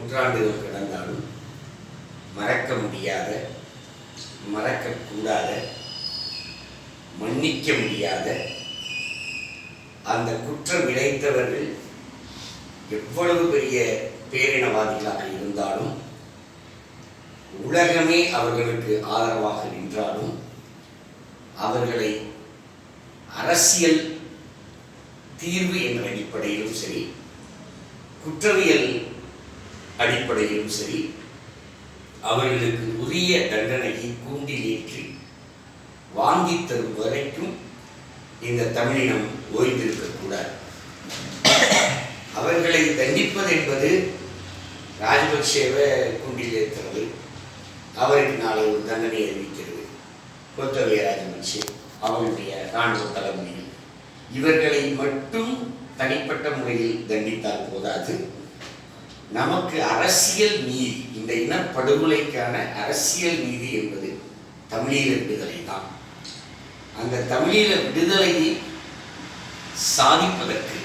நூற்றாண்டுகள் கடந்தாலும் மறக்க முடியாத, மறக்கக்கூடாத, மன்னிக்க முடியாத அந்த குற்றம் இழைத்தவர்கள் எவ்வளவு பெரிய பேரினவாதிகளாக இருந்தாலும், உலகமே அவர்களுக்கு ஆதரவாக நின்றாலும், அவர்களை அரசியல் தீர்வு என்ற அடிப்படையிலும் சரி, குற்றவியல் அடிப்படையிலும் சரி, அவர்களுக்கு உரிய தண்டனையை கூண்டில் ஏற்றி வாங்கி தரும் வரைக்கும் இந்த தமிழினம் ஓய்ந்திருக்கக்கூடாது. அவர்களை தண்டிப்பது என்பது ராஜபக்சேவை கூண்டில் ஏற்றுறது, அவருக்கு நாளை ஒரு தண்டனை அறிவிக்கிறது. கோத்தபய ராஜபக்சே அவருடைய இராணுவ தளபதி, இவர்களை மட்டும் தனிப்பட்ட முறையில் தண்டித்தால் போதாது. நமக்கு அரசியல் நீதி, இந்த இனப்படுகொலைக்கான அரசியல் நீதி என்பது தமிழீழ விடுதலை தான். அந்த தமிழீழ விடுதலையை சாதிப்பதற்கு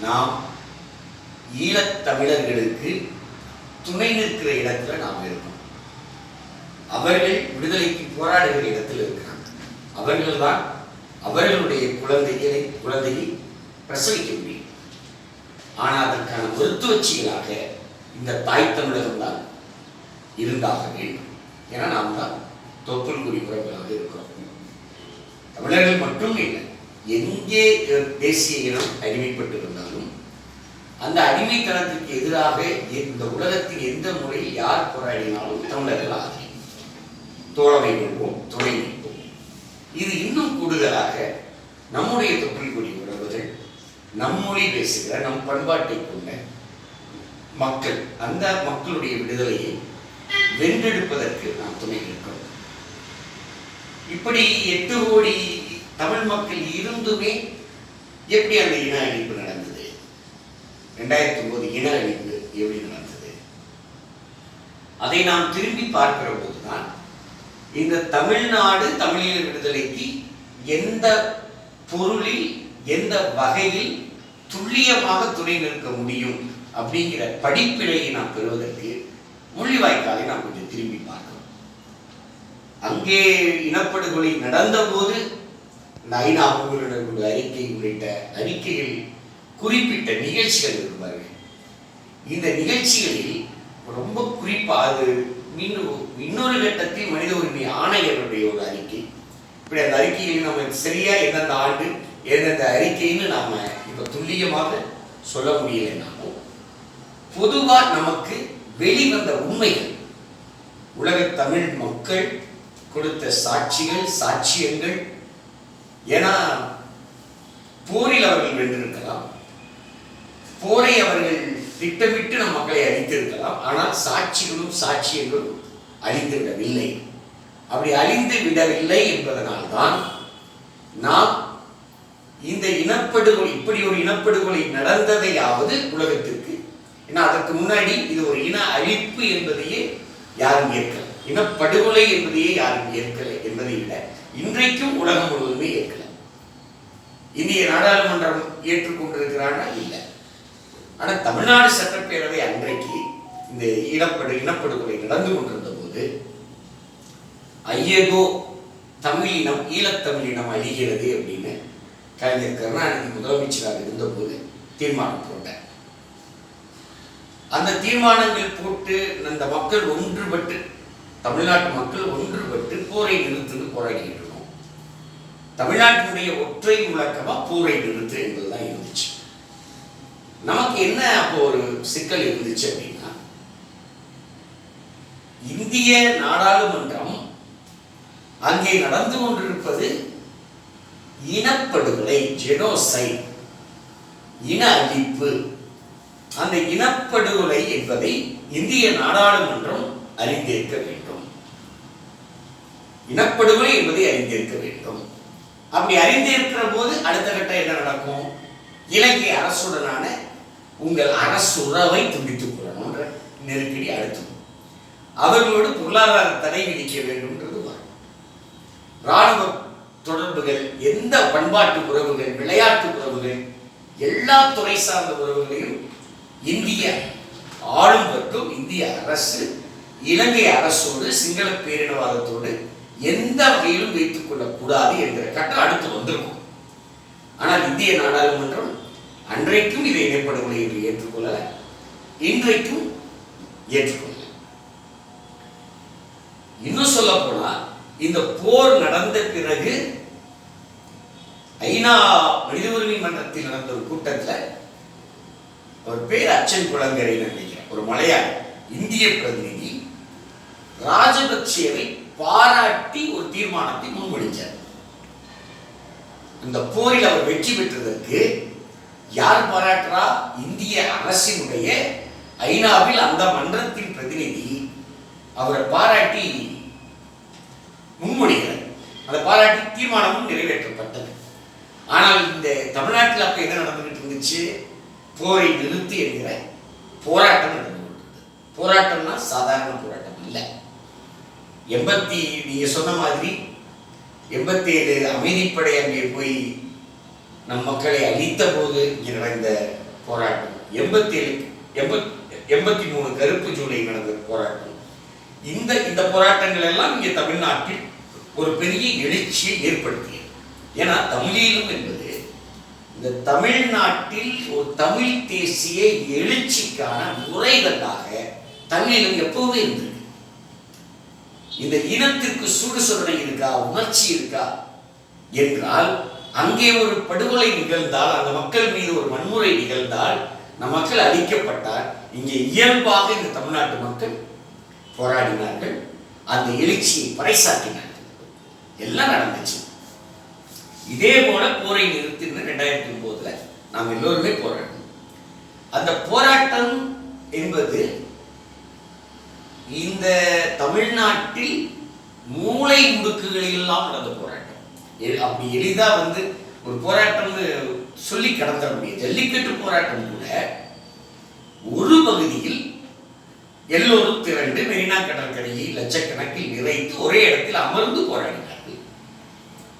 நாம் ஈழத்தமிழர்களுக்கு துணை நிற்கிற இடத்துல நாம் இருக்கோம். அவர்கள் விடுதலைக்கு போராடுகிற இடத்தில் இருக்கிறாங்க. அவர்கள்தான் அவர்களுடைய குழந்தையை பிரசவிக்க முடியும். ஆனால் அதற்கான மருத்துவச்சிகளாக இந்த தாய் தமிழகம் தான் இருந்தாக வேண்டும். ஏன்னா நாம் தான் தொப்புள் குடி உறவுகளாக இருக்கிறோம். தமிழர்கள் மட்டும் இல்லை, எங்கே தேசிய இனம் அடிமைப்பட்டு இருந்தாலும் அந்த அடிமைத்தனத்திற்கு எதிராக இந்த உலகத்தின் எந்த முறையில் யார் போராடினாலும் தமிழர்கள் ஆகி தோழமை கொள்வோம், துணை நிற்போம். இது இன்னும் கூடுதலாக நம்முடைய தொப்புள் குடி உறவுகள், நம் மொழி பேசுகிற, நம் பண்பாட்டை கொண்ட மக்கள், அந்த மக்களுடைய விடுதலையை வென்றெடுப்பதற்கு நாம் துணை நிற்கிறோம். இப்படி 8 கோடி தமிழ் மக்கள் இருந்துமே எப்படி அந்த இன அழிப்பு நடந்தது? 2009 இன அழிப்பு எப்படி நடந்தது? அதை நாம் திரும்பி பார்க்கிற போதுதான் இந்த தமிழ்நாடு தமிழீழ விடுதலைக்கு எந்த பொருளில், எந்த வகையில் துல்லியமாக துணை நிற்க முடியும் அப்படிங்கிற படிப்பினையை நாம் பெறுவதற்கு முள்ளிவாய்க்காலை நாம் கொஞ்சம் திரும்பி பார்க்கிறோம். அங்கே இனப்படுகொலை நடந்த போது ஐநா குழு அறிக்கை உள்ளிட்ட அறிக்கைகள் குறிப்பிட்ட நிகழ்ச்சிகள் இருப்பார்கள். இந்த நிகழ்ச்சிகளில் ரொம்ப குறிப்பாக அது இன்னொரு கட்டத்தில் மனித உரிமை ஆணையருடைய ஒரு அறிக்கை. இப்படி அந்த அறிக்கையில் நம்ம சரியா எந்தெந்த ஆண்டு எந்தெந்த அறிக்கைன்னு நாம இப்ப துல்லியமாக சொல்ல முடியலைன்னாலும் பொதுவாக நமக்கு வெளிவந்த உண்மைகள், உலக தமிழ் மக்கள் கொடுத்த சாட்சியங்கள். ஏன்னா போரில் அவர்கள் வென்றிருக்கலாம், போரை அவர்கள் திட்டமிட்டு நம் மக்களை அழித்திருக்கலாம். ஆனால் சாட்சியங்களும் அழிந்து விடவில்லை. அப்படி அழிந்து விடவில்லை என்பதனால்தான் நாம் இந்த இனப்படுகொலை, இப்படி ஒரு இனப்படுகொலை நடந்ததையாவது உலகத்திற்கு, ஏன்னா அதற்கு முன்னாடி இது ஒரு இன அழிப்பு என்பதையே யாரும் ஏற்கல, இனப்படுகொலை என்பதையே யாரும் ஏற்கலை என்பதை விட இன்றைக்கும் உலகம் முழுவதுமே ஏற்கல. இந்திய நாடாளுமன்றம் ஏற்றுக்கொண்டிருக்கிறான்னா இல்லை. ஆனால் தமிழ்நாடு சட்டப்பேரவை அன்றைக்கு இந்த இனப்படுகொலை நடந்து கொண்டிருந்த போது ஐயகோ தமிழினம், ஈழத்தமிழினம் அழிகிறது அப்படின்னு கலைஞர் கருணாநிதி முதலமைச்சராக இருந்தபோது தீர்மானம் போட்டார். அந்த தீர்மானங்கள் போட்டு அந்த மக்கள் ஒன்றுபட்டு, தமிழ்நாட்டு மக்கள் ஒன்றுபட்டு போரை நிறுத்துன்னு போராடிக்கிட்டு இருக்கோம். தமிழ்நாட்டினுடைய ஒற்றை முழக்கமா போரை நிறுத்து என்பதுதான் இருந்துச்சு. நமக்கு என்ன அப்போ ஒரு சிக்கல் இருந்துச்சு அப்படின்னா, இந்திய நாடாளுமன்றம் அங்கே நடந்து கொண்டிருப்பது இனப்படுகொலை, ஜெனோசைட், இன அழிப்பு. அந்த இனப்படுகொலை என்பதை இந்திய நாடாளுமன்றம் அறிந்திருக்க வேண்டும். இனப்படுகொலை என்பதை அறிந்திருக்க வேண்டும். அப்படி அறிந்திருக்கிற போது அடுத்த கட்டம் என்ன நடக்கும்? இலங்கை அரசுடனான உங்கள் அரசுறவை துண்டித்துக் கொள்ளணும்ன்ற நெருக்கடி அடுத்து அவர்களோடு பொருளாதார தடை விதிக்க வேண்டும்ன்றது வரும். இராணுவ தொடர்புகள், எந்த பண்பாட்டு உறவுகள், விளையாட்டு உறவுகள், எல்லா துறை சார்ந்த உறவுகளையும் இந்திய ஆளும் வர்க்கம் இந்திய அரசு இலங்கை அரசோடு சிங்கள பேரினவாதத்தோடு எந்த வகையிலும் வைத்துக் கொள்ளக்கூடாது என்கிற கட்டம் அடுத்து வந்திருக்கும். ஆனால் இந்திய நாடாளுமன்றம் அன்றைக்கும் இதை இனப்படுகொலை என்று ஏற்றுக்கொள்ளல, இன்றைக்கும் ஏற்றுக்கொள்ள. இன்னும் சொல்ல போனா இந்த போர் நடந்த பிறகு ஐநா மனித உரிமை மன்றத்தில் நடந்த ஒரு கூட்டத்தில் ஒரு பேர் அச்சன் குளங்கரை நினைக்கிறேன், ஒரு மலையாள இந்திய பிரதிநிதி ராஜபக்சேவை பாராட்டி ஒரு தீர்மானத்தை முன்மொழிச்சார். இந்த போரில் அவர் வெற்றி பெற்றதற்கு யார் பாராட்டுறா? இந்திய அரசினுடைய ஐநாவில் அந்த மன்றத்தின் பிரதிநிதி அவரை பாராட்டி முன்மொழிகிறார். அந்த பாராட்டி தீர்மானமும் நிறைவேற்றப்பட்டது. ஆனால் இந்த தமிழ்நாட்டில் அப்ப என்ன நடந்துகிட்டு இருந்துச்சு? போரை நிறுத்து என்கிற போராட்டம் நடந்து கொண்டிருந்தது. போராட்டம்னா சாதாரண போராட்டம் இல்லை. நீங்க சொன்ன மாதிரி 87 அமைதிப்படை அங்கே போய் நம் மக்களை அழித்த போது இங்கே நடந்த போராட்டம், 83 கருப்பு ஜூலை நடந்த போராட்டம், இந்த போராட்டங்கள் எல்லாம் இங்கே தமிழ்நாட்டில் ஒரு பெரிய எழுச்சியை ஏற்படுத்தியது. ஏன்னா தமிழீழம் என்பது இந்த தமிழ்நாட்டில் ஒரு தமிழ் தேசிய எழுச்சிக்கான முறைகளாக தமிழீழம் எப்பவுமே இருந்தது. இந்த இனத்திற்கு சுடுசொடனை இருக்கா, உணர்ச்சி இருக்கா என்றால் அங்கே ஒரு படுகொலை நிகழ்ந்தால், அந்த மக்கள் மீது ஒரு வன்முறை நிகழ்ந்தால், நம் மக்கள் அழிக்கப்பட்டால், இங்கே இயல்பாக இந்த தமிழ்நாட்டு மக்கள் போராடினார்கள், அந்த எழுச்சியை பறைசாற்றினார்கள். எல்லாம் நடந்துச்சு. இதே போல போரை நிறுத்தின்னு 2009 நாம் எல்லோருமே போராட்டோம். அந்த போராட்டம் என்பது இந்த தமிழ்நாட்டில் மூளை முடுக்குகளெல்லாம் நடந்த போராட்டம். அப்படி எளிதா ஒரு போராட்டம்னு சொல்லி கடந்துட முடியும். ஜல்லிக்கட்டு போராட்டம் கூட ஒரு பகுதியில் எல்லோரும் திரண்டு மெரினா கடற்கரையை லட்சக்கணக்கில் நிறைத்து ஒரே இடத்தில் அமர்ந்து போராடினார்கள்.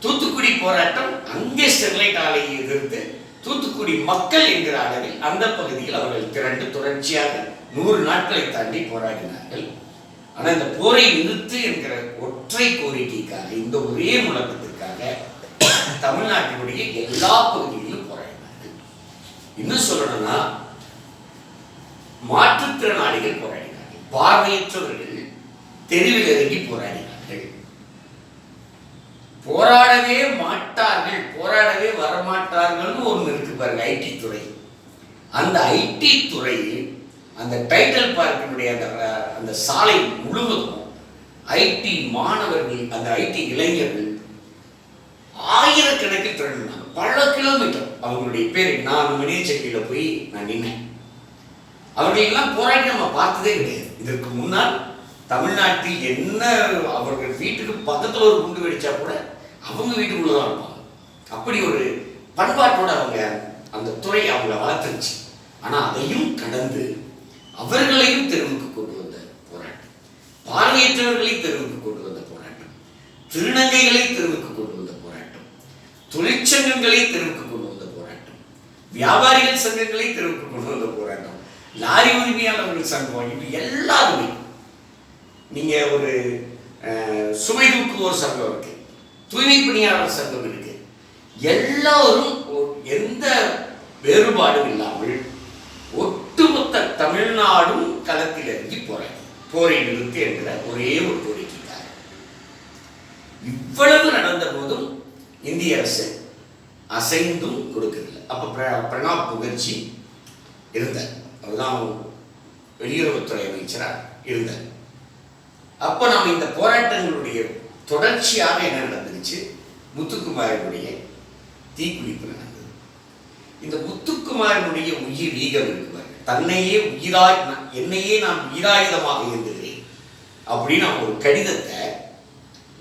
தூத்துக்குடி போராட்டம் அங்கே ஸ்டெர்லைட் ஆலையை எதிர்த்து தூத்துக்குடி மக்கள் என்கிற அளவில் அந்த பகுதியில் அவர்கள் திரண்டு தொடர்ச்சியாக 100 நாட்களை தாண்டி போராடினார்கள். ஆனால் இந்த போரை நிறுத்து என்கிற ஒற்றை கோரிக்கைக்காக, இந்த ஒரே முழக்கத்திற்காக தமிழ்நாட்டினுடைய எல்லா பகுதிகளிலும் போராடினார்கள். இன்னும் சொல்லணும்னா மாற்றுத்திறனாளிகள் போராடினார்கள், பார்வையற்றவர்கள் தெருவில் இறங்கி போராடினார்கள். போராடவே மாட்டார்கள், போராடவே வரமாட்டார்கள்னு ஒன்று இருக்கு பாருங்க, ஐடி துறை. அந்த ஐடி துறையில் அந்த டைட்டில் பார்க்கினுடைய அந்த சாலை முழுவதும் ஐடி மாணவர்கள், அந்த ஐடி இளைஞர்கள் ஆயிரக்கணக்கில் திரண்டினாங்க. பல கிலோமீட்டர். அவங்களுடைய பேர் நான் மணியச்செட்டியில் போய் நான் நின்னேன். அவர்களெல்லாம் போராடி நம்ம பார்த்ததே கிடையாது. இதற்கு முன்னால் தமிழ்நாட்டில் என்ன அவர்கள் வீட்டுக்கு பக்கத்தில் ஒரு குண்டு வெடிச்சா கூட அவங்க வீட்டுக்குள்ளதான் இருப்பாங்க. அப்படி ஒரு பண்பாட்டோட அவங்க அந்த துறை அவங்கள வளர்த்துருச்சு. ஆனா அதையும் கடந்து அவர்களையும் தெருவுக்கு கொண்டு வந்த போராட்டம், பார்வையற்றவர்களை தெருவுக்கு கொண்டு வந்த போராட்டம், திருநங்கைகளை தெருவுக்கு கொண்டு வந்த போராட்டம், தொழிற்சங்கங்களை தெருவுக்கு கொண்டு வந்த போராட்டம், வியாபாரிகள் சங்கங்களை தெருவுக்கு கொண்டு வந்த போராட்டம், லாரி உரிமையாளர்கள் சங்கம், இப்படி எல்லாருமே. நீங்க ஒரு சுமை தூக்குவோர் சங்கம் இருக்கு, தூய்மை பணியாளர் சங்கம் இருக்கு. எல்லாரும் எந்த வேறுபாடும் இல்லாமல் ஒட்டுமொத்த தமிழ்நாடும் களத்தில் இறங்கி போரை நிறுத்து என்கிற ஒரே ஒரு கோரிக்கைக்காக. இவ்வளவு நடந்த போதும் இந்திய அரசு அசைந்தும் கொடுக்கவில்லை. அப்ப பிரணாப் முகர்ஜி இருந்தார், அவர்தான் வெளியுறவுத்துறை அமைச்சராக இருந்தார். அப்ப நாம் இந்த போராட்டங்களுடைய தொடர்ச்சியாக என்ன நடந்துச்சு? முத்துக்குமாரனுடைய தீக்குளிப்பு நடந்தது. இந்த முத்துக்குமாரனுடைய உயிர் ஈகம் இருக்குவார், தன்னையே என்னையே நான் உயிராயுதமாக இருந்துகிறேன் அப்படின்னு ஒரு கடிதத்தை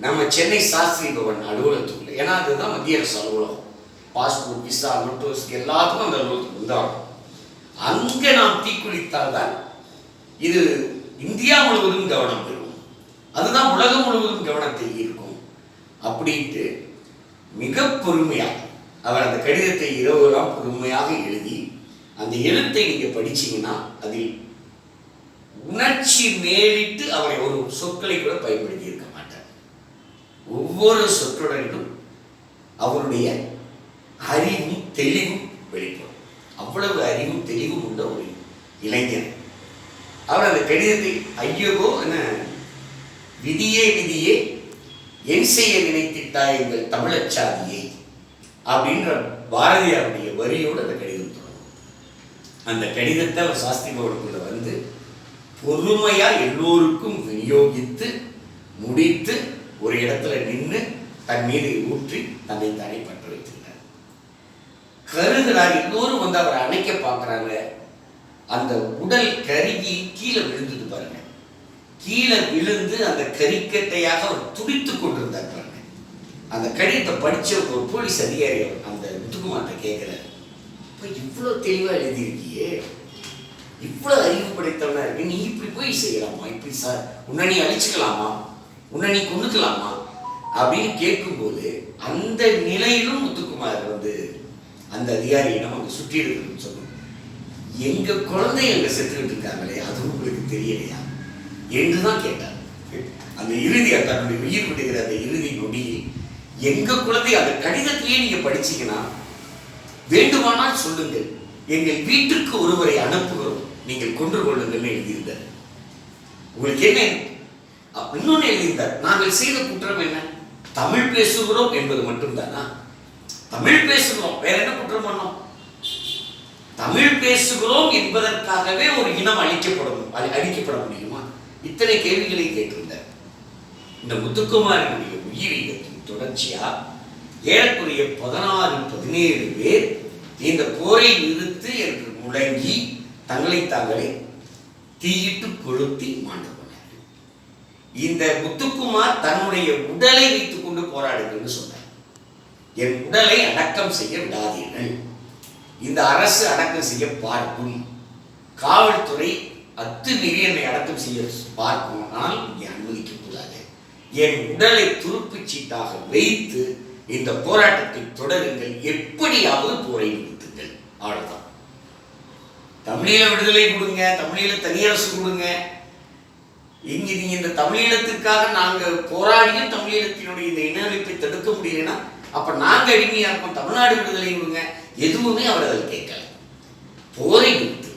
நம்ம சென்னை சாஸ்திரி பவன் அலுவலகத்துக்குள்ள, ஏன்னா அதுதான் மத்திய அரசு அலுவலகம், பாஸ்போர்ட் விசா நோட்டோஸ்க்கு எல்லாத்துக்கும் அந்த அலுவலகத்துக்கு வந்தாலும் அங்கே நாம் தீக்குளித்தால்தான் இது இந்தியா முழுவதும் கவனம் பெறும், அதுதான் உலகம் முழுவதும் கவனத்தை ஈர்க்கும் அப்படின்ட்டு மிக பொறுமையாக அவர் அந்த கடிதத்தை இரவுலாம் பொறுமையாக எழுதி, அந்த எழுத்தை நீங்க படிச்சீங்கன்னா அதில் உணர்ச்சி மேலிட்டு அவரை ஒரு சொற்களை கூட பயன்படுத்தி இருக்க மாட்டார். ஒவ்வொரு சொற்றொடரிலும் அவருடைய அறிவும் தெளிவும் வெளிப்படும். அவ்வளவு அறிவும் தெளிவும் உள்ள ஒரு இளைஞர். அவர் அந்த கடிதத்தை ஐயகோ என விதியே விதியே என் செய்ய நினைத்திட்டாய் எங்கள் தமிழச்சாதியை அப்படின்ற பாரதியாருடைய வரியோடு அந்த கடிதம் தொடரும். அந்த கடிதத்தை அவர் சாஸ்திரி பவனுக்குள்ள வந்து பொறுமையா எல்லோருக்கும் விநியோகித்து முடித்து ஒரு இடத்துல நின்று தன் மீது ஊற்றி தன்னை தானே பற்ற வைத்திருக்கிறார். கருகிறார். எல்லோரும் வந்து அவரை அணைக்க பார்க்குறாங்க. அந்த உடல் கருகி கீழே விழுந்தது பாருங்க. கீழே விழுந்து அந்த கறிக்கட்டையாக அவர் துடித்து கொண்டிருந்தார் பாருங்க. அந்த கடிதத்தை படிச்ச ஒரு போலீஸ் அதிகாரி அந்த முத்துக்குமார்ட்ட கேட்கிறார், இப்போ இவ்வளோ தெளிவாக எழுதியிருக்கியே, இவ்வளோ அறிவு படைத்தவனா இருக்கு, நீ இப்படி போய் செய்யலாமா, இப்படி சார் உன்னை நீ அழிச்சுக்கலாமா, உன்னை நீ கொண்டுக்கலாமா அப்படின்னு கேட்கும்போது அந்த நிலையிலும் முத்துக்குமார் வந்து அந்த அதிகாரியிடம் அவங்க சுற்றி இருக்குன்னு சொன்னோம். எங்க குழந்தை எங்க செத்துக்கிட்டு இருக்காங்களே, அது உங்களுக்கு தெரியலையா என்றுதான் கேட்டார். அந்த இறுதி தன்னுடைய உயிர் விடுகிற அந்த இறுதி நொடியில் எங்க குழந்தை அந்த கடிதத்திலேயே நீங்க படிச்சீங்கன்னா வேண்டுமானால் சொல்லுங்கள், எங்கள் வீட்டுக்கு ஒருவரை அனுப்புகிறோம், நீங்கள் கொன்று கொள்ளுங்கள் எழுதியிருந்தார். உங்களுக்கு என்ன இன்னொன்னு எழுதியிருந்தார், நாங்கள் செய்த குற்றம் என்ன, தமிழ் பேசுகிறோம் என்பது மட்டும்தானா? தமிழ் பேசுகிறோம், வேற என்ன குற்றம் பண்ணோம்? தமிழ் பேசுகிறோம் என்பதற்காகவே ஒரு இனம் அழிக்கப்பட முடியுமா? இத்தனை கேள்விகளை கேட்டிருந்தார். இந்த முத்துக்குமாரனுடைய உயிரியத்தின் தொடர்ச்சியா ஏறக்குறைய 16-17 பேர் இந்த போரை நிறுத்து என்று முழங்கி தங்களை தாங்களே தீயிட்டு கொளுத்தி மாண்டு போனார்கள். இந்த முத்துக்குமார் தன்னுடைய உடலை வைத்துக் கொண்டு போராடுங்கன்னு சொன்னார். என் உடலை அடக்கம் செய்ய விடாதீர்கள், இந்த அரசு அடக்கம் செய்ய பார்க்கும், காவல்துறை அத்துமீறி என்னை அடக்கம் செய்ய பார்க்கும், ஆனால் இங்கே அனுமதிக்க கூடாது, என் உடலை துருப்புச் சீட்டாக வைத்து இந்த போராட்டத்தை தொடருங்கள், எப்படியாவது போரை நிறுத்துங்கள். அவ்வளவுதான். தமிழீழ விடுதலை கொடுங்க, தமிழீழ தனியரசு கொடுங்க, இங்க நீங்க இந்த தமிழீழத்திற்காக நாங்க போராடியும் தமிழீழத்தினுடைய இந்த இனஅழிப்பை தடுக்க முடியலன்னா அப்ப நாங்க அடிமையா இருக்கோம், தமிழ்நாடு விடுதலை கொடுங்க, எதுவுமே அவர் அதில் கேட்கல. போரை நிறுத்து,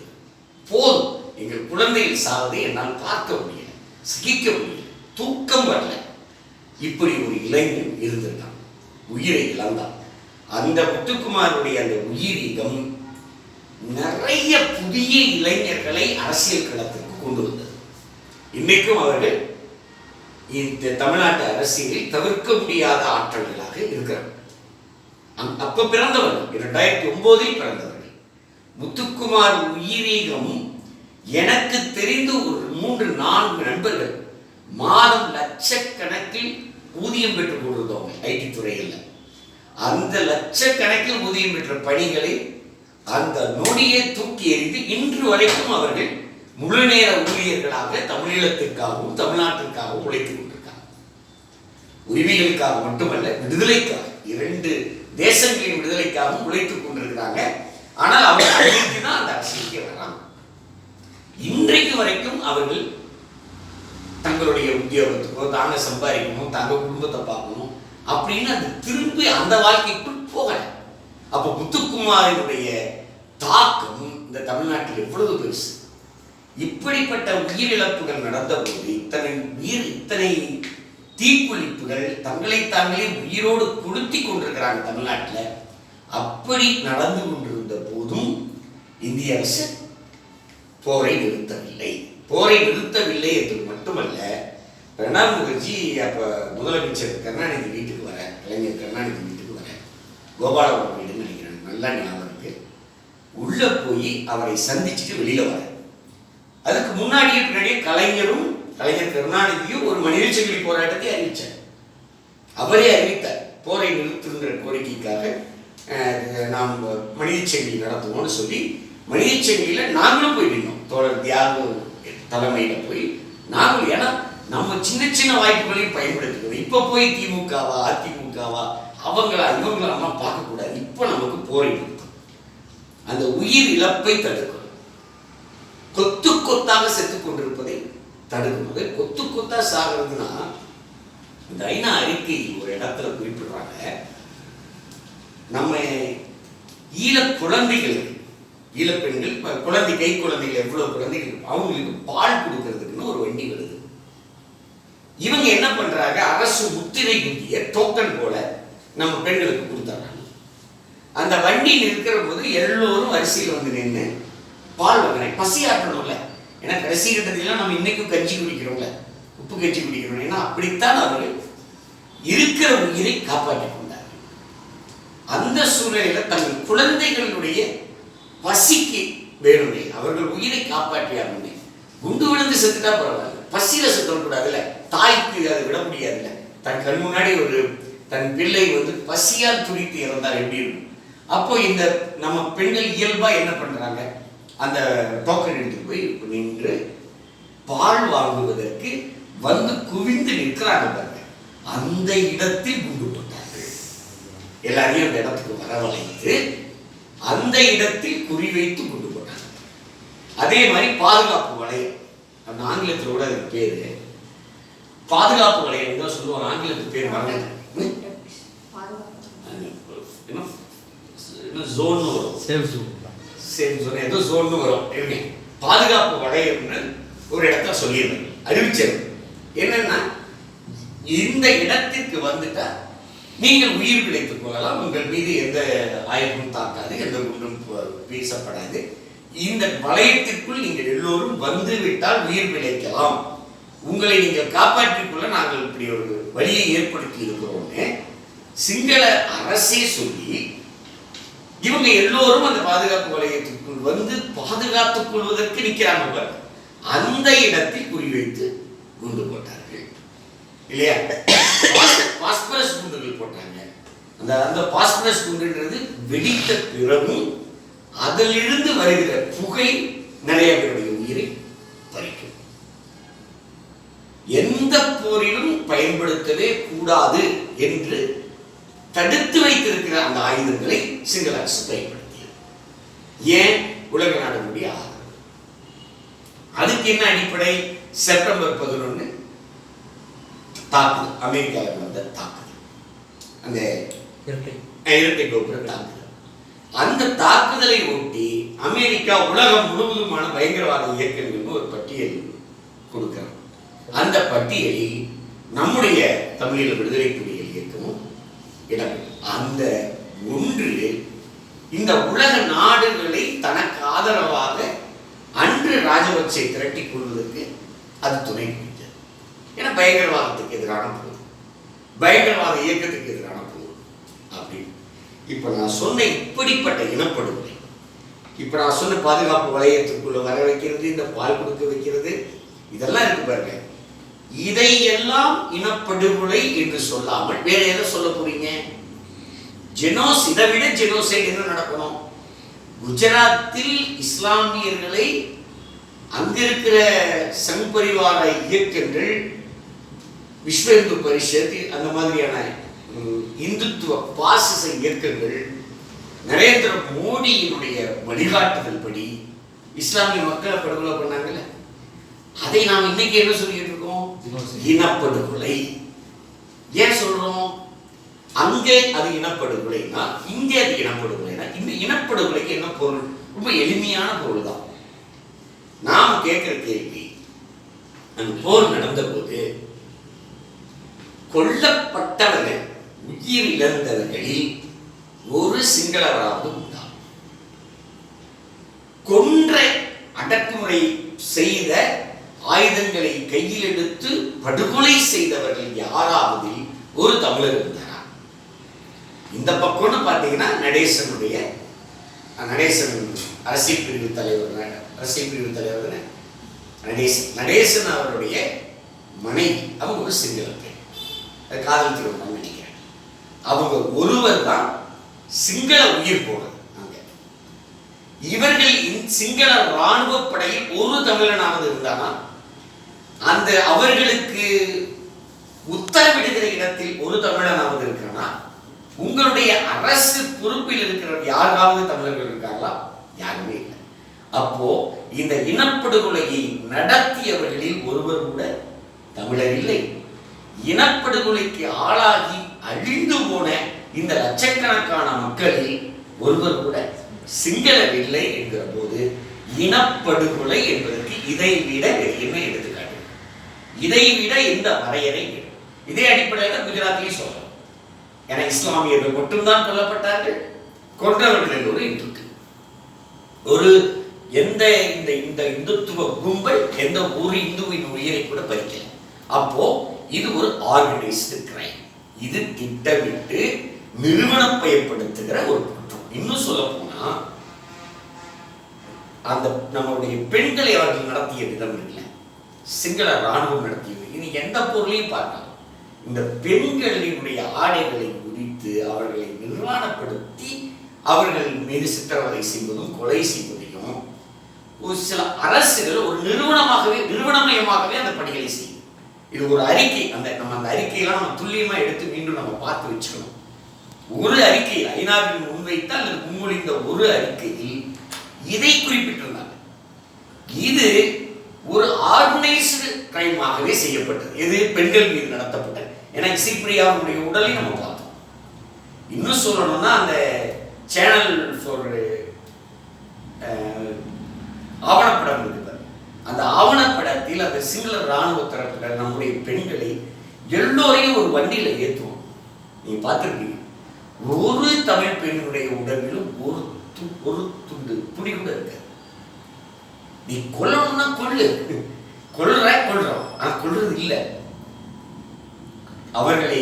போதும், எங்கள் குழந்தைகள் சாவதை என்னால் பார்க்க முடியல, சகிக்க முடியல, தூக்கம் வரல. இப்படி ஒரு இளைஞன் இருந்திருக்கான், உயிரை இழந்தான். அந்த முத்துக்குமாருடைய அந்த உயிரிகம் நிறைய புதிய இளைஞர்களை அரசியல் களத்திற்கு கொண்டு வந்தது. இன்னைக்கும் அவர்கள் இந்த தமிழ்நாட்டு அரசியலில் தவிர்க்க முடியாத ஆற்றல்களாக இருக்கிறார். அப்ப பிறந்தவர்கள் 2009 பிறந்தவர்கள். முத்துக்குமார் உயிரீகம் எனக்கு தெரிந்து ஒரு 3-4 நண்பர்கள் மாதம் லட்சக்கணக்கில் ஊதியம் பெற்றுக் கொண்டிருந்தவங்க ஐடி துறையில். அந்த லட்சக்கணக்கில் ஊதியம் பெற்ற பணிகளை அந்த நொடியை தூக்கி எறிந்து இன்று வரைக்கும் அவர்கள் முழு நேர ஊழியர்களாக தமிழீழத்திற்காகவும் தமிழ்நாட்டிற்காகவும் உழைத்துக் கொண்டிருக்காங்க. உரிமைகளுக்காக மட்டுமல்ல, விடுதலைக்காக, 2 தேசங்களின் விடுதலைக்காகவும் உழைத்துக் கொண்டிருக்கிறாங்க. ஆனால் அவங்க அன்றைக்கு தான் அந்த அரசியலுக்கு வர்றாங்க. இன்றைக்கு வரைக்கும் அவர்கள் தங்களுடைய உத்தியோகத்துக்கோ தாங்க சம்பாதிக்கணும், தங்க குடும்பத்தை பார்க்கணும் அப்படின்னு அந்த திரும்பி அந்த வாழ்க்கைக்குள் போகல. அப்போ முத்துக்குமாரினுடைய தாக்கம் இந்த தமிழ்நாட்டில் எவ்வளவு பெருசு. இப்படிப்பட்ட உயிரிழப்புகள் நடந்த போது இத்தனை தீக்குளிப்புகள் தங்களை தாங்களே உயிரோடு கொளுத்தி கொண்டிருக்கிறாங்க தமிழ்நாட்டில். அப்படி நடந்து கொண்டிருந்த போதும் இந்திய அரசு போரை நிறுத்தவில்லை. போரை நிறுத்தவில்லை என்பது மட்டுமல்ல, பிரணாப் முகர்ஜி அப்ப முதலமைச்சர் கருணாநிதி வீட்டுக்கு வர, கலைஞர் கருணாநிதி வீட்டுக்கு வர, கோபாலபுரம் வீடுன்னு நினைக்கிறேன், நல்லா ஞாபகம் இருக்கு. உள்ள போய் அவரை சந்திச்சுட்டு வெளியில வர, அதுக்கு முன்னாடியே கலைஞர் கருணாநிதியும் ஒரு மனிதச்சங்கிலி போராட்டத்தை அறிவிச்சார். அவரே அறிவித்தார், போரை நிறுத்துகின்ற கோரிக்கைக்காக நாம் மனிதச்சங்கிலி நடத்துவோம்னு சொல்லி மனிதச்சங்கிலியில நாங்களும் போய் நின்னோம். தோழர் தியாகு தலைமையில போய் நாங்களும், ஏன்னா நம்ம சின்ன வாய்ப்புகளையும் பயன்படுத்திக்கணும். இப்ப போய் திமுகவா அதிமுகவா இவங்களா பார்க்க கூடாது. இப்ப நமக்கு போரை நிறுத்தம், அந்த உயிர் இழப்பை தடுக்கணும். கொத்து கொத்தாக செத்துக் கொண்டிருப்பதை தடுக்கிறது. கொத்து கொத்தா சாகிறதுனா இந்த ஐநா அறிக்கை ஒரு இடத்துல குறிப்பிடுறாங்க, நம்ம ஈழ குழந்தைகளுக்கு, ஈழப்பெண்கள் குழந்தை, கை குழந்தைகள் எவ்வளவு குழந்தைகள் அவங்களுக்கு பால் கொடுக்கறதுக்குன்னு ஒரு வண்டி வருது. இவங்க என்ன பண்றாங்க, அரசு முத்திரை குத்திய டோக்கன் போல நம்ம பெண்களுக்கு கொடுத்தாங்க. அந்த வண்டி நிற்கிற போது எல்லோரும் வரிசையில் வந்து நின்று பால் வாங்கினேன். பசியாற்றணும்ல, ஏன்னா கடைசி கட்டத்திலாம் நம்ம இன்னைக்கும் கஞ்சி குடிக்கிறோம்ல, உப்பு கஞ்சி குடிக்கிறோம். ஏன்னா அப்படித்தான் அவர்கள் இருக்கிற உயிரை காப்பாற்றிக் கொண்டார்கள். அந்த சூழ்நிலையில தங்கள் குழந்தைகளுடைய பசிக்கு வேணுமே, அவர்கள் உயிரை காப்பாற்றியாருமே. குண்டு விழுந்து செத்துட்டா பரவாயில்ல, பசியில செத்துடக்கூடாதுல்ல. தாய்க்கு அதை விட முடியாதுல்ல. தன் கண் முன்னாடி ஒரு தன் பிள்ளை வந்து பசியால் துடித்து இறந்தால் எப்படி இருக்கும்? அப்போ இந்த நம்ம பெண்கள் இயல்பா என்ன பண்றாங்க, அந்த டோக்கன் எடுத்து போய் நின்று பால் வாங்குவதற்கு வந்து குவிந்து நிற்கிறாங்க பாருங்க. அந்த இடத்தில் குண்டு போட்டார்கள். எல்லாரையும் அந்த இடத்துக்கு வரவழைத்து அந்த இடத்தில் குறிவைத்து குண்டு போட்டாங்க. அதே மாதிரி பாதுகாப்பு வளையம், அந்த ஆங்கிலத்தில் கூட அதுக்கு பேரு பாதுகாப்பு வளையம் தான் சொல்லுவாங்க. ஆங்கிலத்துக்கு பேர் மறந்து ஜோன் வரும், சேஃப் ஜோன் ஏதோ ஜோன் வரும். பாதுகாப்பு வளையம்னு ஒரு இடத்துல சொல்லியிருந்தேன், அறிவிச்சது என்னன்னா, இந்த இடத்திற்கு வந்துட்டா நீங்கள் உயிர் பிழைத்துக் கொள்ளலாம், உங்கள் மீது எந்த ஆயுதமும் தாக்காது, எந்த குண்டும் வீசப்படாது. இந்த வளையத்திற்குள் நீங்கள் எல்லோரும் வந்து விட்டால் உயிர் பிழைக்கலாம், உங்களை நீங்கள் காப்பாற்றிக் கொள்ள நாங்கள் இப்படி ஒரு வழியை ஏற்படுத்தி இருக்கிறோம்னு சிங்கள அரசே சொல்லி இவங்க எல்லோரும் அந்த பாதுகாப்பு வளையத்திற்குள் வந்து பாதுகாத்துக் கொள்வதற்கு நிற்கிறாங்க. அந்த இடத்தில் குறிவைத்து குண்டு போட்டார்கள் இல்லையா? பாஸ்பரஸ் குண்டுகள் போட்டாங்க. அந்த பாஸ்பரஸ் குண்டுன்றது வெடித்த பிறகும் அதிலிருந்து வருகிற புகை நிறைய பேருடைய உயிரை பறிக்கும். எந்த போரிலும் பயன்படுத்தவே கூடாது என்று தடுத்து வைத்திருக்கிற அந்த ஆயுதங்களை சிங்கள அரசு பயன்படுத்தியது. ஏன்? உலக நாடுகளுடைய ஆதரவு. அதுக்கு என்ன அடிப்படை? செப்டம்பர் 11 தாக்குதல், அமெரிக்காவில் வந்த தாக்குதல், அந்த இரட்டை கோபுர தாக்குதல். அந்த தாக்குதலை ஒட்டி அமெரிக்கா உலகம் முழுவதுமான பயங்கரவாத இயக்கங்கள் ஒரு பட்டியல் கொடுக்கிறார். அந்த பட்டியலில் நம்முடைய தமிழீழ விடுதலை புலிகள் இயக்கமும் இடம். அந்த ஒன்று இந்த உலக நாடுகளை தனக்கு ஆதரவாக அன்று ராஜபக்சே திரட்டிக் கொள்வதற்கு அது துணை புரிந்தது. ஏன்னா பயங்கரவாதத்துக்கு எதிரான போது, பயங்கரவாத இயக்கத்துக்கு எதிரான போது அப்படி. இப்ப நான் சொன்ன இப்படிப்பட்ட இனப்படுகொலை, இப்ப நான் சொன்ன பாதுகாப்பு வளையத்துக்குள்ள வர வைக்கிறது, இந்த பால் கொடுக்க வைக்கிறது, இதெல்லாம் இருக்கு பாருங்க. இதையெல்லாம் இனப்படுகொலை என்று சொல்லாமல் வேற எதை சொல்ல போறீங்க? இதை விட ஜெனோசைட் என்ன நடக்கணும்? குஜராத்தில் இஸ்லாமியர்களை அங்கிருக்கிற சங் பரிவார இயக்கங்கள், விஸ்வ இந்து பரிஷத், அந்த மாதிரியான இந்துத்துவ பாசிச இயக்கங்கள் நரேந்திர மோடியினுடைய வழிகாட்டுதல் படி இஸ்லாமிய மக்களை படுகொலை பண்ணாங்கல்ல, அதை நாம் இன்னைக்கு என்ன சொல்லிட்டு இருக்கோம்? இனப்படுகொலை. ஏன் சொல்றோம்? அங்கே அது இனப்படுகொலைனா, இங்கே அது இனப்படுகொலைனா, இந்த இனப்படுகொலைக்கு என்ன பொருள்? ரொம்ப எளிமையான பொருள் தான். நாம் கேட்கிற கேள்வி, அந்த போர் நடந்த போது கொல்லப்பட்டவர்கள், உயிர் இழந்தவர்களில் ஒரு சிங்களவராவது உண்டா? கொன்ற அடக்குமுறை செய்த ஆயுதங்களை கையில் எடுத்து படுகொலை செய்தவர்கள் யாராவது ஒரு தமிழர் இருந்தாரா? இந்த பக்கம்னு பார்த்தீங்கன்னா நடேசன் அரசியல் பிரிவு தலைவர் நடேசன் அவருடைய மனைவி, அவங்க ஒரு சிங்கள பெண், காதல் திருமணம் நினைக்கிறேன். அவங்க ஒருவர் தான் சிங்கள உயிர் போனது. இவர்கள் சிங்கள ராணுவ படையில் ஒரு தமிழனாவது இருந்தானா, அந்த அவர்களுக்கு உத்தரவிடுகிற இடத்தில் ஒரு தமிழனாவது இருக்கிறானா? உங்களுடைய அரசு பொறுப்பில் இருக்கிற யாராவது தமிழர்கள் இருக்காங்களா? யாருமே இல்லை. அப்போ இந்த இனப்படுகொலையை நடத்தியவர்களில் ஒருவர் கூட தமிழர் இல்லை. இனப்படுகொலைக்கு ஆளாகி அழிந்து போன இந்த லட்சக்கணக்கான மக்களில் ஒருவர் கூட சிங்களர் இல்லை என்கிற போது இனப்படுகொலை என்பதற்கு இதை விட என்ன எடுத்துக்காட்டு, இதை விட இந்த வரையறை. இதே அடிப்படையில் குஜராத்திலையும் சொல்றோம். ஏன்னா இஸ்லாமியர்கள் மட்டும்தான் கொல்லப்பட்டார்கள், கொன்றவர்கள் எல்லோரும் இந்துக்கள். ஒரு எந்த இந்த இந்துத்துவ கும்பல் எந்த ஒரு இந்துவின் உயிரை கூட பறிக்கல. அப்போ இது ஒரு ஆர்கனைஸ்டு கிரைம். இது திட்டமிட்டு நிறுவனப்பயப்படுத்துகிற ஒரு குற்றம். இன்னும் சொல்ல போனா அந்த நம்மளுடைய பெண்களை அவர்கள் நடத்திய விதம் இல்லை, சிங்கள ராணுவம் நடத்தியது. இது எந்த பொருளையும் பார்க்கலாம். இந்த பெண்களினுடைய ஆடைகளை உரித்து அவர்களை நிர்வாணப்படுத்தி அவர்கள் மீது சித்திரவதை செய்வதும் கொலை செய்வதையும் ஒரு சில அரசுகள் ஒரு நிறுவனமயமாகவே அந்த பணிகளை செய்யும். இது ஒரு அறிக்கை. நம்ம அந்த அறிக்கையெல்லாம் நம்ம துல்லியமா எடுத்து மீண்டும் நம்ம பார்த்து வச்சுக்கணும். ஒரு அறிக்கை ஐநாவில் முன்வைத்த அல்லது முன்மொழிந்த ஒரு அறிக்கையில் இதை குறிப்பிட்டிருந்தாங்க. இது ஒரு ஆர்கனைஸ்டு கிரைமாகவே செய்யப்பட்டது. இது பெண்கள் மீது நடத்தப்பட்டது. ஏன்னா இசைப்பிரியாவுடைய உடலை நம்ம பார்த்தோம். இன்னும் சொல்லணும்னா அந்த சேனல் ஆவணப்படம் இருக்குது. அந்த ஆவணப்படத்தில் அந்த சிங்கள ராணுவ தரப்பினர் நம்முடைய பெண்களை எல்லோரையும் ஒரு வண்டியில ஏற்றுவோம். நீங்க பார்த்துருக்கீங்க. ஒரு தமிழ் பெண்ணுடைய உடம்பிலும் ஒரு துண்டு துணி கூட இருக்க. நீ கொல்லணும்னா கொல்றோம், ஆனா கொல்றது இல்லை. அவர்களை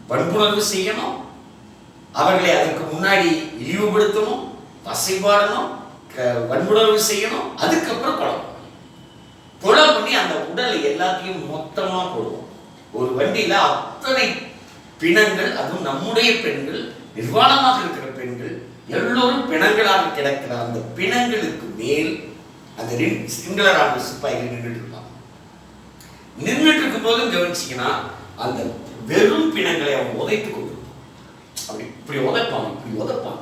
வன்புணர்வு செய்யணும், அவர்களை அதற்கு முன்னாடி இழிவுபடுத்தணும், பசைபாடணும், வன்புணர்வு செய்யணும், அதுக்கப்புறம் கொலை பண்ணி அந்த உடலை எல்லாத்தையும் மொத்தமா போடுவோம். ஒரு வண்டியில அத்தனை பிணங்கள், அதுவும் நம்முடைய பெண்கள், நிர்வாணமாக இருக்கிற பெண்கள் எல்லோரும் பிணங்களாக கிடக்கிற அந்த பிணங்களுக்கு மேல் அந்த சிங்கள ராணுவ சிப்பாய்கள் நின்றுட்டு இருப்பாங்க. நின்றுட்டு இருக்கும் போது கவனிச்சீங்கன்னா அந்த வெறும் பிணங்களை அவன் உதைத்து கொண்டு அப்படி இப்படி உதைப்பான்.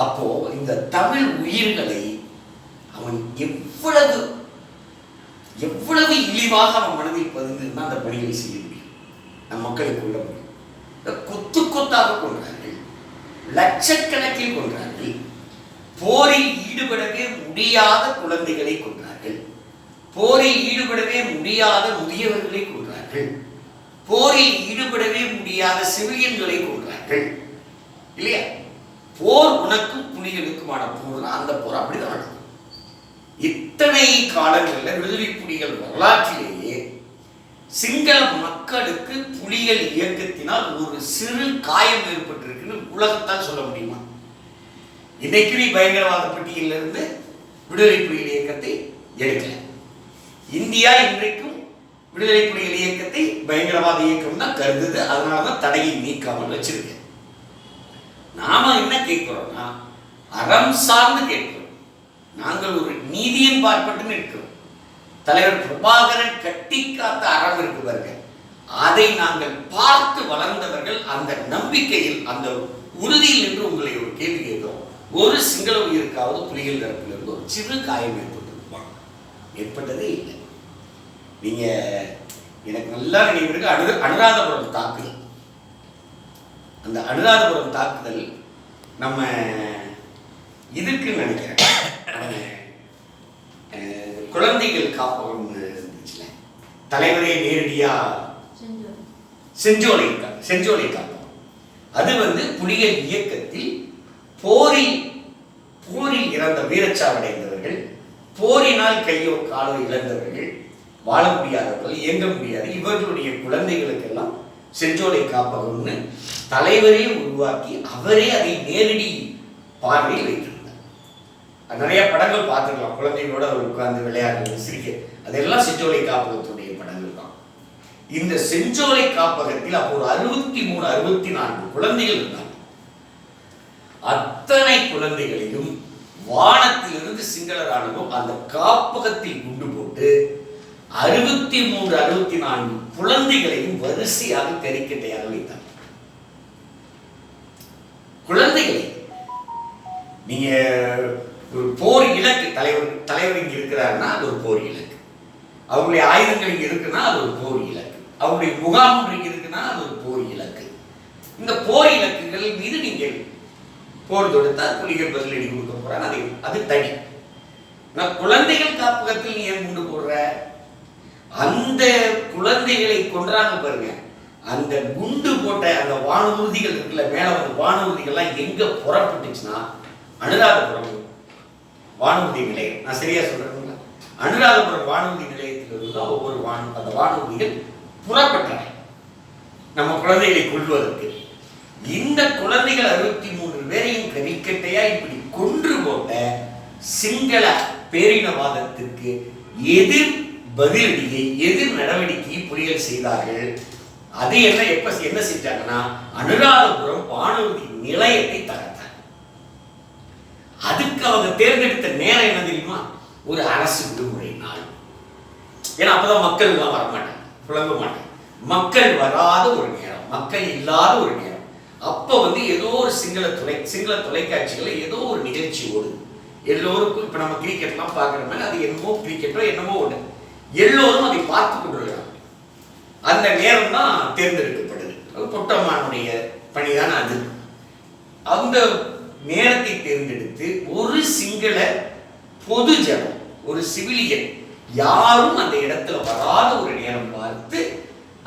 அப்போ இந்த தமிழ் உயிர்களை அவன் எவ்வளவு இழிவாக அவன் மனதில் பதிந்திருந்தா அந்த பணிகளை செய்ய முடியும், நம் மக்களை கொள்ள முடியும். கொத்து கொத்தாக கொன்றார்கள், லட்சக்கணக்கில் கொன்றார்கள். போரில் ஈடுபடவே முடியாத குழந்தைகளை கொன்றார்கள், போரில் ஈடுபடவே முடியாத முதியவர்களை கொன்றார்கள், போரில் ஈடுபடவே முடியாத சிவிலியன்களை கொன்றார்கள். இல்லையா? போர் உனக்கும் புலிகளுக்குமான போர், அந்த போர் அப்படிதான் நடக்கும். இத்தனை காலங்களில் விடுதலை புலிகள் வரலாற்றிலேயே சிங்கள மக்களுக்கு புலிகள் இயக்கத்தினால் ஒரு சிறு காயம் ஏற்பட்டிருக்குன்னு உலகத்தால் சொல்ல முடியுமா? இன்னைக்கு நீ பயங்கரவாத பட்டியலிருந்து விடுதலை புலிகள் இயக்கத்தை எடுக்கல. இந்தியா இன்றைக்கும் விடுதலை புலிகள் இயக்கத்தை பயங்கரவாத இயக்கம் தான் கருதுது. அதனாலதான் தடையை நீக்காமல் வச்சிருக்க. நாம என்ன கேட்கிறோம்னா அறம் சார்ந்து கேட்கிறோம். நாங்கள் ஒரு நீதியின் பார்ப்பட்டு இருக்கிறோம். தலைவர் பிரபாகரன் கட்டி காத்த அறம் இருக்கு பாருங்க, அதை நாங்கள் பார்த்து வளர்ந்தவர்கள். அந்த நம்பிக்கையில் அந்த உறுதியில் என்று உங்களை ஒரு கேள்வி கேட்கிறோம். ஒரு சிங்கள உயிருக்காவது புலிகள் தரப்பிலிருந்து ஒரு சிறு காயம் ஏற்பட்டிருப்பாங்க? ஏற்பட்டதே இல்லை. நீங்க எனக்கு நல்லா நினைவு இருக்கு அனுராதபுரம் தாக்குதல். அந்த அனுராதபுரம் தாக்குதல் நம்ம இதுக்கு நினைக்கிறேன் குழந்தைகள் காப்பகம் இருந்துச்சுல, தலைவரே நேரடியா செஞ்சோலை காப்பகம். அது புலிகள் இயக்கத்தில் போரில் இறந்த வீரச்சாவடைந்தவர்கள், போரினால் கையோ காலோ இழந்தவர்கள், வாழ முடியாதவர்கள், இயங்க முடியாது, இவர்களுடைய குழந்தைகளுக்கெல்லாம் செஞ்சோலை காப்பகம்னு தலைவரே உருவாக்கி அவரே அதை நேரடி பார்வையில் வைத்திருந்தார். நிறைய படங்கள் பார்த்துக்கலாம். குழந்தைகளோட அவர் உட்கார்ந்து விளையாடுறது, சிரிக்க, அதெல்லாம் செஞ்சோலை காப்பகத்துடைய படங்கள் தான். இந்த செஞ்சோலை காப்பகத்தில் அப்போ ஒரு 63 64 குழந்தைகள் இருந்தாங்க. அத்தனை குழந்தைகளையும் வானத்திலிருந்து சிங்கள ராணுவம் அந்த காப்பகத்தில் குண்டு போட்டு 63 64 குழந்தைகளையும் வரிசையாக கறிக்கட்டையாக வைத்தார். குழந்தைகளை நீங்க ஒரு போர் இலக்கு. தலைவர் இங்க இருக்கிறாருன்னா அது ஒரு போர் இலக்கு. அவருடைய ஆயுதங்கள் இங்க இருக்குன்னா அது ஒரு போர் இலக்கு. அவருடைய முகாம் இங்க இருக்குன்னா அது ஒரு போர் இலக்கு. இந்த போர் இலக்குகள் மீது நீங்கள் போர் தொடுத்தால் புலிகள் பதிலடி கொடுக்க போறாங்க. அது தனி. குழந்தைகள் காப்பகத்தில் நீ ஏன் கொண்டு போடுற? அந்த குழந்தைகளை கொன்றாங்க பாருங்க. அந்த குண்டு போட்ட அந்த வானூர்திகள் இருக்குல்ல, மேல வந்து வானூர்திகள்லாம் எங்க புறப்பட்டுச்சுன்னா அனுராதபுரம் வானூர்தி நிலையம். நான் சரியா சொல்றேன்? அனுராதபுரம் வானூர்தி நிலையத்தில் இருந்து ஒவ்வொரு அந்த வானூர்திகள் புறப்பட்டன நம்ம குழந்தைகளை கொள்வதற்கு. இந்த குழந்தைகள் 63 பேரையும் கரிக்கட்டையா இப்படி கொன்று போட்ட சிங்கள பேரினவாதத்திற்கு எதிர் பதிலடியை, எதிர் நடவடிக்கையை புலிகள் செய்தார்கள். அது என்ன செஞ்சாங்கன்னா அனுராதபுரம் வானூர்தி நிலையத்தை தகர்த்தாங்க. அதுக்கு அவங்க தேர்ந்தெடுத்த நேரம் என்ன தெரியுமா? ஒரு அரசு விடுமுறை நாள். ஏன்னா அப்பதான் மக்கள் எல்லாம் வரமாட்டாங்க, புலம்ப மாட்டாங்க. மக்கள் வராத ஒரு நேரம், மக்கள் இல்லாத ஒரு நேரம். அப்ப வந்து ஏதோ ஒரு சிங்கள தொலைக்காட்சிகள்ல ஏதோ ஒரு நிகழ்ச்சி ஓடுது. எல்லோருக்கும் இப்ப நம்ம கிரிக்கெட்லாம் பார்க்குற மாதிரி அது என்னமோ கிரிக்கெட்டோ என்னமோ ஒன்று, எல்லோரும் அதை பார்த்து கொண்டிருக்கிறாங்க. அந்த நேரம் தான் தேர்ந்தெடுக்கப்படுது. பொட்டம்மானுடைய பணிதான அது. அந்த நேரத்தை தேர்ந்தெடுத்து ஒரு சிங்கள பொது ஜனம், ஒரு சிவிலியன் யாரும் அந்த இடத்துல வராத ஒரு நேரம் பார்த்து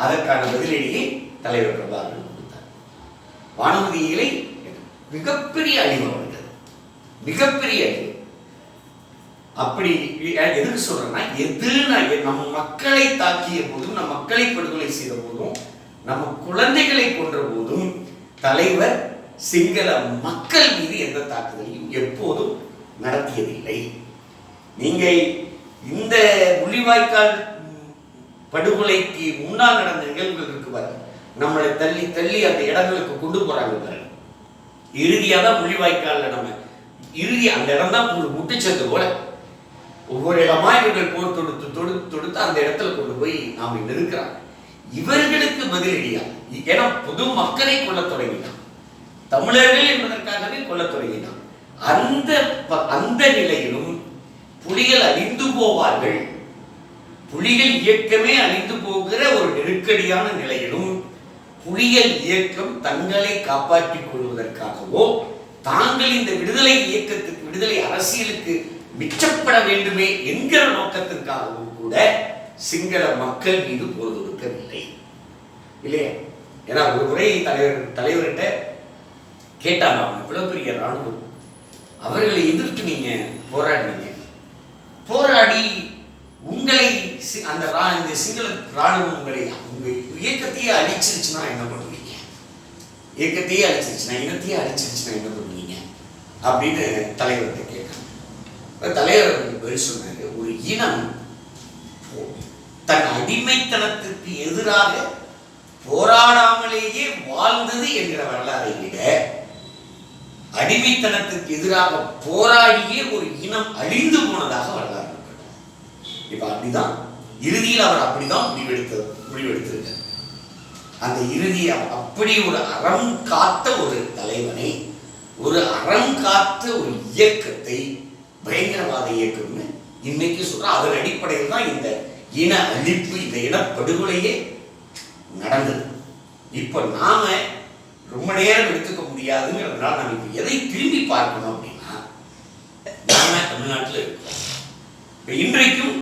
அதற்கான பதிலடியை தலைவர் பிரபாகரன் கொடுத்தார். வானூர்திகளை மிகப்பெரிய அழிவு வந்தது, மிகப்பெரிய அழிவு. அப்படி எதுக்கு சொல்றேன்னா, நம்ம மக்களை தாக்கிய போதும், நம் மக்களை படுகொலை செய்த போதும், நம்ம குழந்தைகளை கொன்ற போதும் தலைவர் சிங்கள மக்கள் மீது எந்த தாக்குதலையும் எப்போதும் நடத்தியதில்லை. நீங்க இந்த முள்ளிவாய்க்கால் படுகொலைக்கு முன்னால் நடந்த நிகழ்வுகள் இருக்கு பாருங்க. நம்மளை தள்ளி தள்ளி அந்த இடங்களுக்கு கொண்டு போறாங்க பாருங்க. இறுதியாக தான் முள்ளிவாய்க்கால்ல நம்ம அந்த இடம் தான் முட்டுச்சத்து போல ஒவ்வொரு இடமா இவர்கள் போர் தொடுத்து அந்த இடத்துல கொண்டு போய் நாம நிற்கிறாங்க. இவர்களுக்கு பதிலடியா, ஏன்னா பொது மக்களை கொல்ல தொடங்கினான், தமிழர்கள் என்பதற்காகவே கொல்ல தொடங்கினான். அந்த நிலையிலும் புலிகள் அழிந்து போவார்கள், புலிகள் இயக்கமே அழிந்து போகிற ஒரு நெருக்கடியான நிலையிலும் புலிகள் இயக்கம் தங்களை காப்பாற்றிக் கொள்வதற்காகவோ தாங்கள் இந்த விடுதலை இயக்கத்துக்கு, விடுதலை அரசியலுக்கு மிச்சப்பட வேண்டுமே என்கிற நோக்கத்திற்காகவும் கூட சிங்கள மக்கள் மீது போர் தொடுக்கவில்லை இல்லையா? ஏன்னா ஒரு முறை தலைவர்கிட்ட கேட்டாங்க, அவங்க இவ்வளவு பெரிய ராணுவம், அவர்களை எதிர்த்து நீங்க போராடினீங்க, போராடி உங்களை அந்த சிங்கள ராணுவம் உங்களை உங்க இயக்கத்தையே அழிச்சிருச்சுன்னா என்ன பண்ணுவீங்க? இயக்கத்தையே அழிச்சிருச்சுன்னா, இனத்தையே அழிச்சிருச்சுன்னா என்ன பண்ணுவீங்க அப்படின்னு தலைவர்கிட்ட கேட்டாங்க. தலைவர் பதில் சொன்னாரு, ஒரு இனம் தன் அடிமைத்தனத்திற்கு எதிராக போராடாமலேயே வாழ்ந்தது என்கிற வரலாறை விட அடிமைத்தனத்திற்கு எதிராக போராடியே ஒரு இனம் அழிந்து போனதாக வரலாறு இருக்கிறது. இப்ப அப்படிதான் இறுதியில் அவர் அப்படிதான் முடிவெடுத்திருக்கார். அந்த இறுதியை அப்படி ஒரு அறம் காத்த ஒரு தலைவனை, ஒரு அறம் காத்த ஒரு இயக்கத்தை பயங்கரவாத இயக்கம்னு இன்னைக்கு சொல்ற. அதன் அடிப்படையில் தான் இந்த இன அழிப்பு, இந்த இனப்படுகொலையே நடந்தது. இப்ப நாம ரொம்ப நேரம் எடுத்துக்க முடியாதுங்கிறதுனால நம்ம இப்ப எதை திரும்பி பார்க்கணும் அப்படின்னா, நாம தமிழ்நாட்டில் இருக்கோம். இன்றைக்கும்